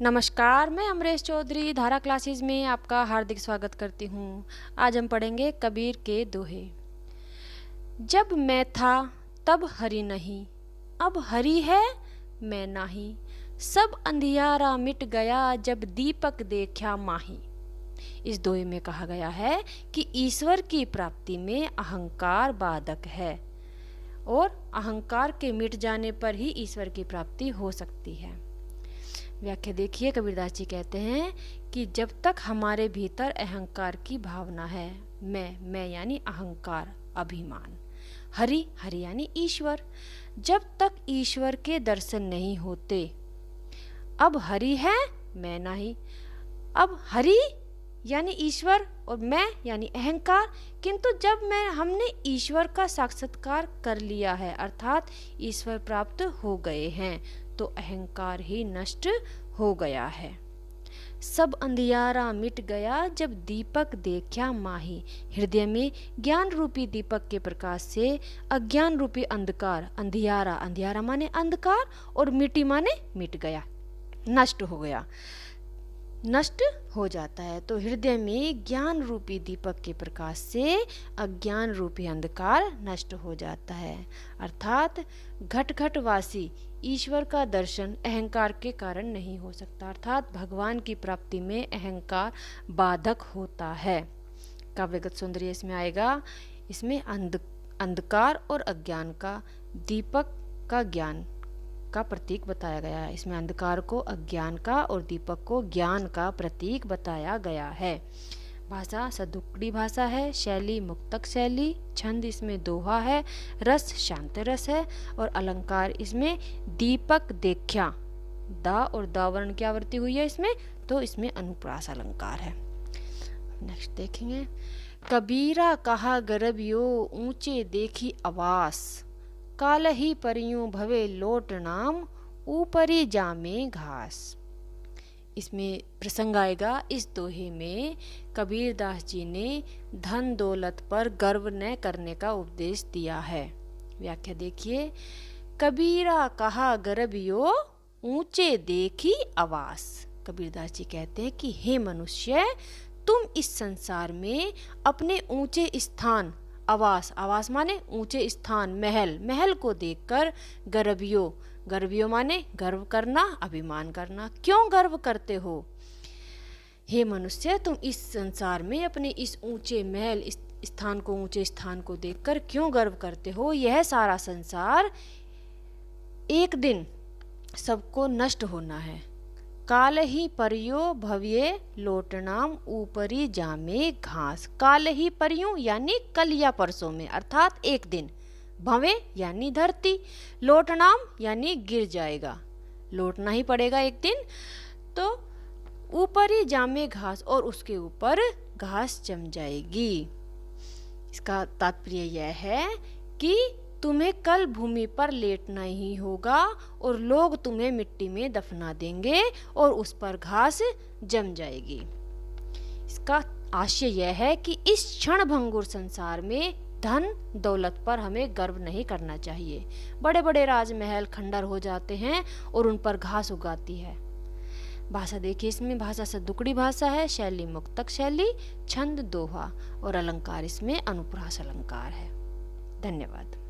नमस्कार, मैं अमरेश चौधरी धारा क्लासेस में आपका हार्दिक स्वागत करती हूँ। आज हम पढ़ेंगे कबीर के दोहे। जब मैं था तब हरि नहीं, अब हरि है मैं नाही। सब अंधियारा मिट गया जब दीपक देखा माही। इस दोहे में कहा गया है कि ईश्वर की प्राप्ति में अहंकार बाधक है और अहंकार के मिट जाने पर ही ईश्वर की प्राप्ति हो सकती है। व्याख्या देखिए, कबीरदास जी कहते हैं कि जब तक हमारे भीतर अहंकार की भावना है, मैं यानी अहंकार, अभिमान, हरि यानी ईश्वर, जब तक ईश्वर के दर्शन नहीं होते, अब हरि है मैं नहीं, अब हरि यानी ईश्वर और मैं यानी अहंकार, किंतु जब हमने ईश्वर का साक्षात्कार कर लिया है अर्थात ईश्वर प्राप्त हो गए हैं तो अहंकार ही नष्ट हो गया है। सब अंधियारा मिट गया जब दीपक देखा माही। हृदय में ज्ञान रूपी दीपक के प्रकाश से अज्ञान रूपी अंधकार, अंधियारा माने अंधकार और मिट्टी माने मिट गया, नष्ट हो गया, नष्ट हो जाता है। तो हृदय में ज्ञान रूपी दीपक के प्रकाश से अज्ञान रूपी अंधकार नष्ट हो जाता है अर्थात घट घट वासी ईश्वर का दर्शन अहंकार के कारण नहीं हो सकता, अर्थात भगवान की प्राप्ति में अहंकार बाधक होता है। काव्यगत सौंदर्य इसमें आएगा। इसमें अंधकार और अज्ञान का दीपक का ज्ञान का प्रतीक बताया गया है। इसमें अंधकार को अज्ञान का और दीपक को ज्ञान का प्रतीक बताया गया है। भाषा सदुक्कड़ी भाषा है, शैली मुक्तक शैली, छंद इसमें दोहा है, रस शांत रस है और अलंकार इसमें दीपक देख्या, दा और दा वर्ण की आवृत्ति हुई है इसमें, तो इसमें अनुप्रास अलंकार है। नेक्स्ट देखेंगे। कबीरा कहा गरबियो ऊंचे देखी आवास, काल ही परियों भवे लोट नाम ऊपरी जामे घास। इसमें प्रसंग आएगा। इस दोहे में कबीरदास जी ने धन दौलत पर गर्व न करने का उपदेश दिया है। व्याख्या देखिए। कबीरा कहा गरबियो ऊंचे देखी आवास। कबीरदास जी कहते हैं कि हे मनुष्य, तुम इस संसार में अपने ऊंचे स्थान, आवास माने ऊंचे स्थान, महल को देखकर गर्वियो माने गर्व करना, अभिमान करना। क्यों गर्व करते हो? हे मनुष्य, तुम इस संसार में अपने इस ऊंचे महल ऊंचे स्थान को देखकर क्यों गर्व करते हो? यह सारा संसार एक दिन सबको नष्ट होना है। काल ही परियो भव्य लोटनाम ऊपरी जामे घास। काल ही परियों यानी कल या परसों में, अर्थात एक दिन, भवे यानी धरती, लोटनाम यानी गिर जाएगा, लौटना ही पड़ेगा एक दिन। तो ऊपरी जामे घास और उसके ऊपर घास जम जाएगी। इसका तात्पर्य यह है कि तुम्हें कल भूमि पर लेटना ही होगा और लोग तुम्हें मिट्टी में दफना देंगे और उस पर घास जम जाएगी। इसका आशय यह है कि इस क्षण भंगुर संसार में धन दौलत पर हमें गर्व नहीं करना चाहिए। बड़े बड़े राजमहल खंडर हो जाते हैं और उन पर घास उगाती है। भाषा देखिए। इसमें भाषा सदुक्कड़ी भाषा है, शैली मुक्तक शैली, छंद दोहा और अलंकार इसमें अनुप्रास अलंकार है। धन्यवाद।